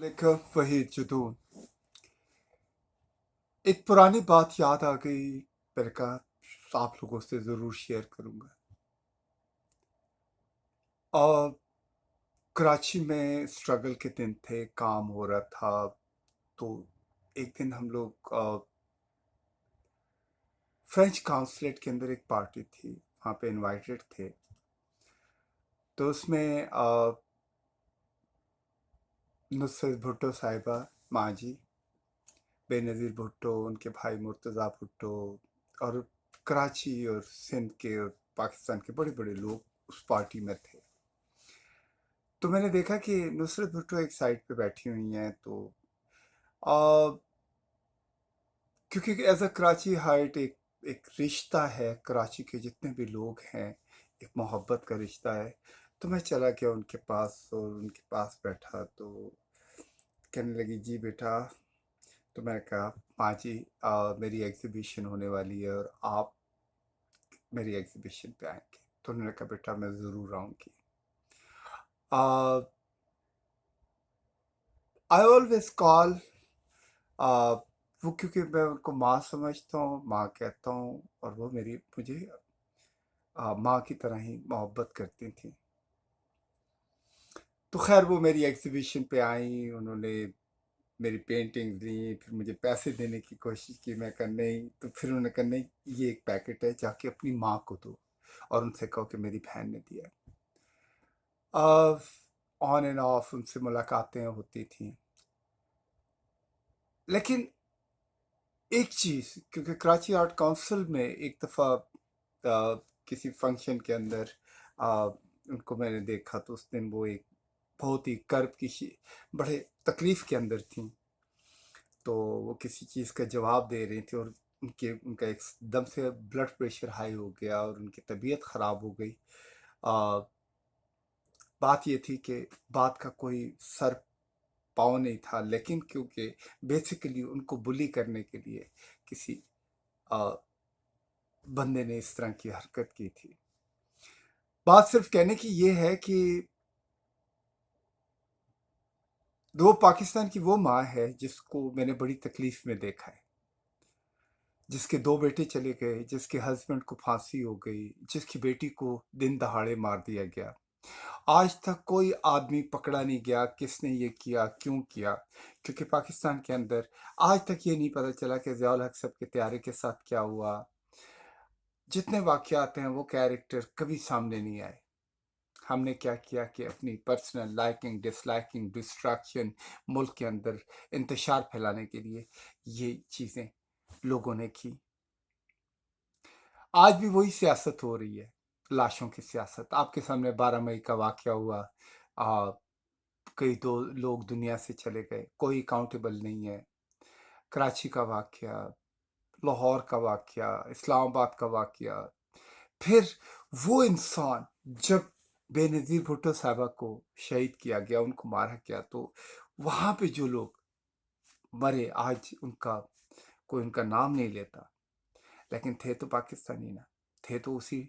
लिखा वहीद जुदून। एक पुरानी बात याद आ गई। मैंने कहा आप लोगों से ज़रूर शेयर करूंगा। और कराची में स्ट्रगल के दिन थे, काम हो रहा था। तो एक दिन हम लोग फ्रेंच काउंसलेट के अंदर एक पार्टी थी, वहाँ पे इनवाइटेड थे। तो उसमें नुसरत भुट्टो साहिबा, माँ जी, बेनज़ीर भुट्टो, उनके भाई मुर्तज़ा भुट्टो, और कराची और सिंध के और पाकिस्तान के बड़े बड़े लोग उस पार्टी में थे। तो मैंने देखा कि नुसरत भुट्टो एक साइड पे बैठी हुई हैं। तो आ, क्योंकि एज अ कराची हाइट एक एक रिश्ता है, कराची के जितने भी लोग हैं, एक मोहब्बत का रिश्ता है। तो मैं चला गया उनके पास और उनके पास बैठा। तो कहने लगी, जी बेटा। तो मैंने कहा, हाँ जी, मेरी एग्जीबिशन होने वाली है और आप मेरी एग्जीबिशन पे आएंगे। तो उन्होंने कहा, बेटा मैं ज़रूर आऊँगी। आई ऑलवेज कॉल, वो, क्योंकि मैं उनको माँ समझता हूँ, माँ कहता हूँ, और वो मेरी मुझे माँ की तरह ही मोहब्बत करती थी। तो खैर वो मेरी एग्जीबिशन पे आई, उन्होंने मेरी पेंटिंग्स ली, फिर मुझे पैसे देने की कोशिश की। मैं कहा नहीं। तो फिर उन्होंने कहा, नहीं, ये एक पैकेट है, जाके अपनी माँ को दो और उनसे कहो कि मेरी बहन ने दिया। ऑन एंड ऑफ उनसे मुलाकातें होती थी। लेकिन एक चीज़, क्योंकि कराची आर्ट काउंसिल में एक दफ़ा किसी फंक्शन के अंदर आ, उनको मैंने देखा। तो उस दिन वो एक बहुत ही कर्ब की बड़े तकलीफ़ के अंदर थी। तो वो किसी चीज़ का जवाब दे रही थी और उनका एकदम से ब्लड प्रेशर हाई हो गया और उनकी तबीयत ख़राब हो गई। आ, बात ये थी कि बात का कोई सर पाँव नहीं था, लेकिन क्योंकि बेसिकली उनको बुली करने के लिए किसी आ, बंदे ने इस तरह की हरकत की थी। बात सिर्फ कहने की ये है कि वो पाकिस्तान की वो माँ है जिसको मैंने बड़ी तकलीफ में देखा है, जिसके दो बेटे चले गए, जिसके हस्बैंड को फांसी हो गई, जिसकी बेटी को दिन दहाड़े मार दिया गया। आज तक कोई आदमी पकड़ा नहीं गया किसने ये किया, क्यों किया। क्योंकि पाकिस्तान के अंदर आज तक ये नहीं पता चला कि ज़ियाउल हक साहब के त्यारे के साथ क्या हुआ। जितने वाक़यात हैं वो कैरेक्टर कभी सामने नहीं आए। हमने क्या किया कि अपनी पर्सनल लाइकिंग, डिसलाइकिंग, डिस्ट्रैक्शन मुल्क के अंदर इंतशार फैलाने के लिए ये चीज़ें लोगों ने की। आज भी वही सियासत हो रही है, लाशों की सियासत। आपके सामने 12 मई का वाक़या हुआ। आ, कई दो लोग दुनिया से चले गए, कोई अकाउंटेबल नहीं है। कराची का वाक़या, लाहौर का वाक़या, इस्लामाबाद का वाक़या। फिर वो इंसान, जब बेनज़ीर भुट्टो साहबा को शहीद किया गया, उनको मारा गया, तो वहाँ पे जो लोग मरे, आज उनका कोई उनका नाम नहीं लेता। लेकिन थे तो पाकिस्तानी ना, थे तो उसी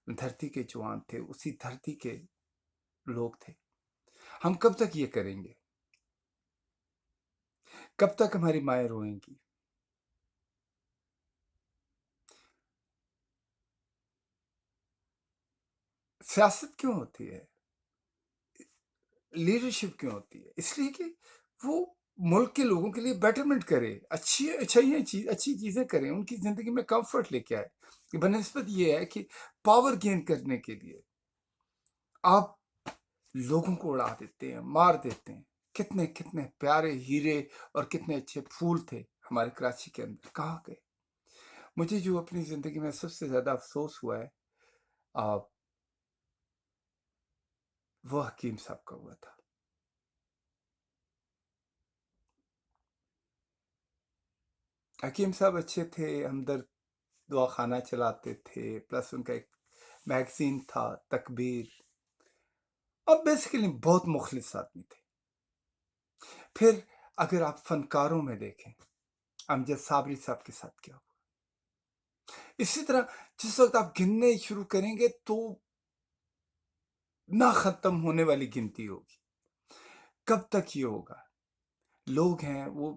धरती के जवान थे, उसी धरती के लोग थे। हम कब तक ये करेंगे? कब तक हमारी माएँ रोएंगी? सियासत क्यों होती है? लीडरशिप क्यों होती है? इसलिए कि वो मुल्क के लोगों के लिए बेटरमेंट करे, अच्छी अच्छाइयाँ अच्छी चीज़ें करें, उनकी ज़िंदगी में कंफर्ट लेके आए। बनस्पत ये है कि पावर गेन करने के लिए आप लोगों को उड़ा देते हैं, मार देते हैं। कितने कितने प्यारे हीरे और कितने अच्छे फूल थे हमारे कराची के अंदर, कहाँ गए? मुझे जो अपनी ज़िंदगी में सबसे ज़्यादा अफसोस हुआ है, आ, वो हकीम साहब का हुआ था। हकीम साहब अच्छे थे, हमदर्द दुआ खाना चलाते थे, प्लस उनका एक मैगजीन था तकबीर। और बेसिकली बहुत मुखलिस आदमी थे। फिर अगर आप फनकारों में देखें, अमजद साबरी साहब के साथ क्या हुआ, इसी तरह जिस वक्त आप गिनने शुरू करेंगे तो ना खत्म होने वाली गिनती होगी। कब तक ये होगा? لوگ ہیں وہ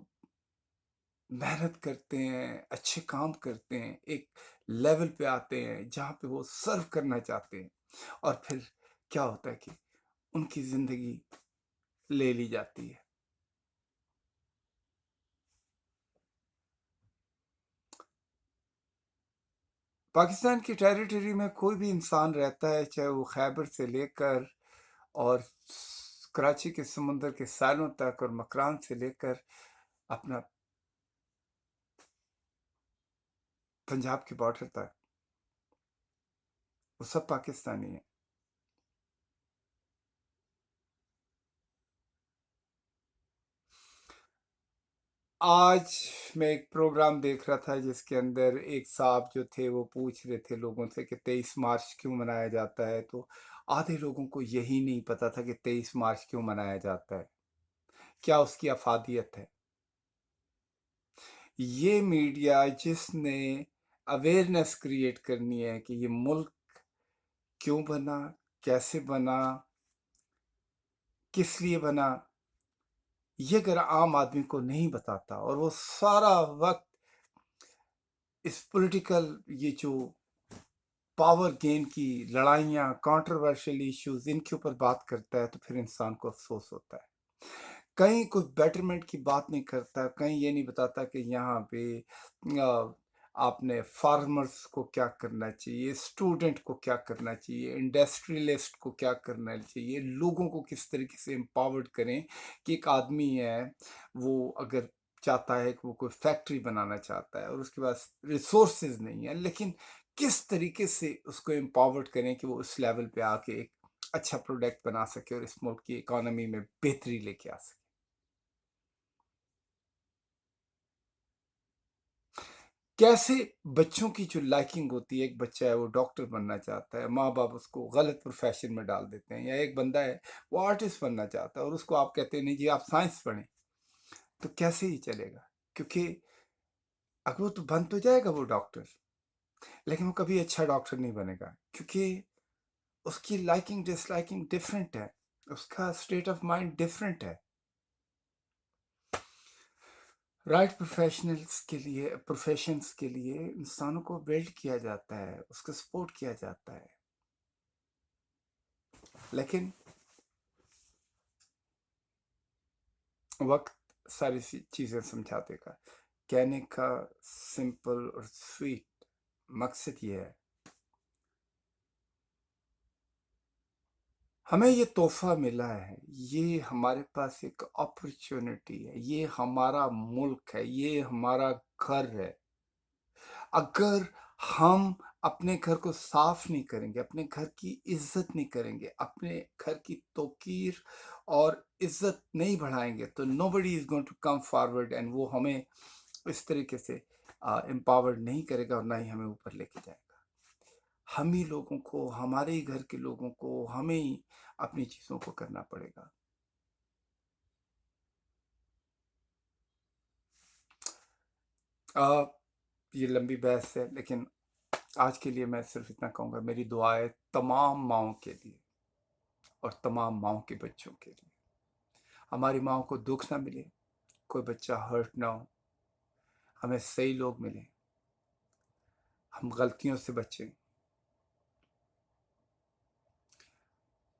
محنت کرتے ہیں، اچھے کام کرتے ہیں، ایک لیول پہ آتے ہیں جہاں پہ وہ سرو کرنا چاہتے ہیں، اور پھر کیا ہوتا ہے کہ ان کی زندگی لے لی جاتی ہے۔ پاکستان کی ٹیریٹری میں کوئی بھی انسان رہتا ہے، چاہے وہ خیبر سے لے کر اور کراچی کے سمندر کے سائلوں تک اور مکران سے لے کر اپنا پنجاب کی بارڈر تک، وہ سب پاکستانی ہیں۔ آج میں ایک پروگرام دیکھ رہا تھا جس کے اندر ایک صاحب جو تھے وہ پوچھ رہے تھے لوگوں سے کہ 23 مارچ کیوں منایا جاتا ہے، تو آدھے لوگوں کو یہی نہیں پتا تھا کہ 23 مارچ کیوں منایا جاتا ہے، کیا اس کی افادیت ہے۔ یہ میڈیا جس نے اویئرنیس کریٹ کرنی ہے کہ یہ ملک کیوں بنا، کیسے بنا، کس لیے بنا، یہ اگر عام آدمی کو نہیں بتاتا اور وہ سارا وقت اس پولیٹیکل یہ جو پاور گیم کی لڑائیاں، کانٹروورشل ایشوز، ان کے اوپر بات کرتا ہے، تو پھر انسان کو افسوس ہوتا ہے۔ کہیں کوئی بیٹرمنٹ کی بات نہیں کرتا، کہیں یہ نہیں بتاتا کہ یہاں پہ آپ نے فارمرز کو کیا کرنا چاہیے، اسٹوڈنٹ کو کیا کرنا چاہیے، انڈسٹریلسٹ کو کیا کرنا چاہیے، لوگوں کو کس طریقے سے امپاورڈ کریں کہ ایک آدمی ہے وہ اگر چاہتا ہے کہ وہ کوئی فیکٹری بنانا چاہتا ہے اور اس کے پاس ریسورسز نہیں ہیں، لیکن کس طریقے سے اس کو امپاورڈ کریں کہ وہ اس لیول پہ آ کے ایک اچھا پروڈکٹ بنا سکے اور اس ملک کی اکانومی میں بہتری لے کے آ سکے۔ کیسے بچوں کی جو لائکنگ ہوتی ہے، ایک بچہ ہے وہ ڈاکٹر بننا چاہتا ہے، ماں باپ اس کو غلط پروفیشن میں ڈال دیتے ہیں، یا ایک بندہ ہے وہ آرٹسٹ بننا چاہتا ہے اور اس کو آپ کہتے ہیں نہیں جی آپ سائنس پڑھیں، تو کیسے ہی چلے گا؟ کیونکہ اگر وہ تو بن تو جائے گا وہ ڈاکٹر، لیکن وہ کبھی اچھا ڈاکٹر نہیں بنے گا، کیونکہ اس کی لائکنگ ڈس لائکنگ ڈفرینٹ ہے، اس کا اسٹیٹ آف مائنڈ ڈفرینٹ ہے۔ رائٹ پروفیشنز کے لیے انسانوں کو بلڈ کیا جاتا ہے، اس کو سپورٹ کیا جاتا ہے، لیکن وقت ساری چیزیں سمجھا دے گا۔ کہنے کا سمپل اور سویٹ مقصد یہ ہے، ہمیں یہ تحفہ ملا ہے، یہ ہمارے پاس ایک اپرچونٹی ہے، یہ ہمارا ملک ہے، یہ ہمارا گھر ہے۔ اگر ہم اپنے گھر کو صاف نہیں کریں گے، اپنے گھر کی عزت نہیں کریں گے، اپنے گھر کی توقیر اور عزت نہیں بڑھائیں گے، تو nobody is going to come forward and وہ ہمیں اس طریقے سے امپاورڈ نہیں کرے گا اور نہ ہی ہمیں اوپر لے کے جائے گا۔ ہم ہی لوگوں کو، ہمارے ہی گھر کے لوگوں کو، ہمیں ہی اپنی چیزوں کو کرنا پڑے گا۔ یہ لمبی بحث ہے، لیکن آج کے لیے میں صرف اتنا کہوں گا، میری دعا ہے تمام ماؤں کے لیے اور تمام ماؤں کے بچوں کے لیے، ہماری ماؤں کو دکھ نہ ملے، کوئی بچہ ہرٹ نہ ہو، ہمیں صحیح لوگ ملیں، ہم غلطیوں سے بچیں،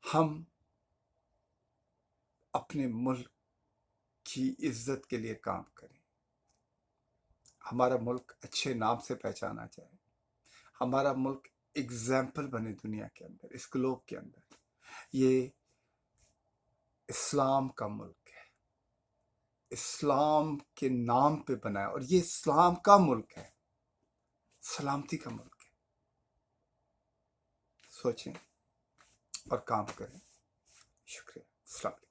ہم اپنے ملک کی عزت کے لیے کام کریں، ہمارا ملک اچھے نام سے پہچانا جائے، ہمارا ملک اگزامپل بنے دنیا کے اندر، اس گلوب کے اندر۔ یہ اسلام کا ملک ہے، اسلام کے نام پہ بنا ہے، اور یہ اسلام کا ملک ہے، سلامتی کا ملک ہے۔ سوچیں اور کام کریں۔ شکریہ، السلام علیکم۔